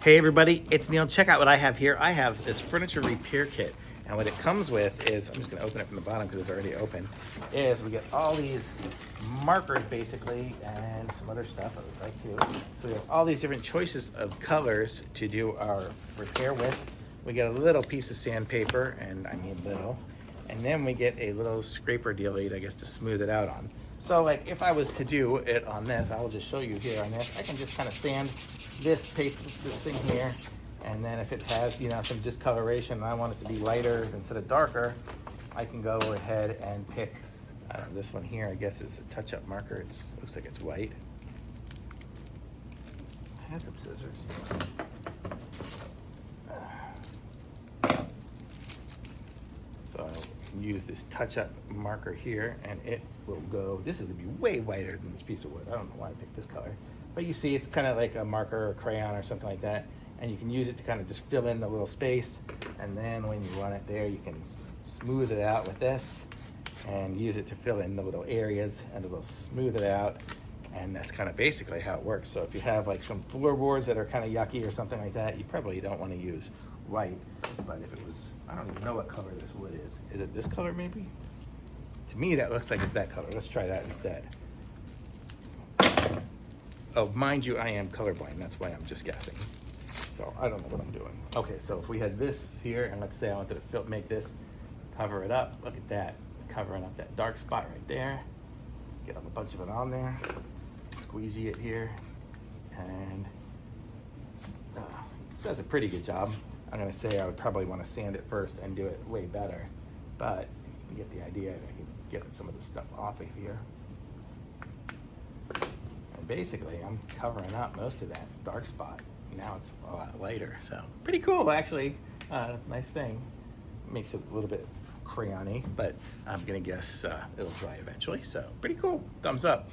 Hey everybody, it's Neil. Check out what I have here. I have this furniture repair kit, and what it comes with is, I'm just gonna open it from the bottom because it's already open, is we get all these markers basically, and some other stuff I was like too. So we have all these different choices of colors to do our repair with. We get a little piece of sandpaper, and I mean little, and then we get a little scraper dealie, I guess, to smooth it out on. So like if I was to do it on this, I'll just show you here on this. I can just kind of sand this paper, this thing here, and then if it has, you know, some discoloration and I want it to be lighter instead of darker, I can go ahead and pick this one here. I guess is a touch-up marker. It looks like it's white. I have some scissors. So I can use this touch-up marker here, and it will go. This is gonna be way whiter than this piece of wood. I don't know why I picked this color, but you see, it's kind of like a marker or crayon or something like that, and you can use it to kind of just fill in the little space. And then when you want it there, you can smooth it out with this, and use it to fill in the little areas, and it will smooth it out. And that's kind of basically how it works. So if you have like some floorboards that are kind of yucky or something like that, you probably don't want to use white. But if it was, I don't even know what color this wood is. Is it this color maybe? To me, that looks like it's that color. Let's try that instead. Oh, mind you, I am colorblind. That's why I'm just guessing. So I don't know what I'm doing. Okay, so if we had this here, and let's say I wanted to make this, cover it up. Look at that, covering up that dark spot right there. Get a bunch of it on there. Squeegee it here, and it does a pretty good job. I'm gonna say I would probably want to sand it first and do it way better, but you get the idea. I can get some of the stuff off of here. And basically, I'm covering up most of that dark spot. Now it's a lot lighter, so pretty cool actually. Nice thing. Makes it a little bit crayony, but I'm gonna guess it'll dry eventually. So pretty cool. Thumbs up.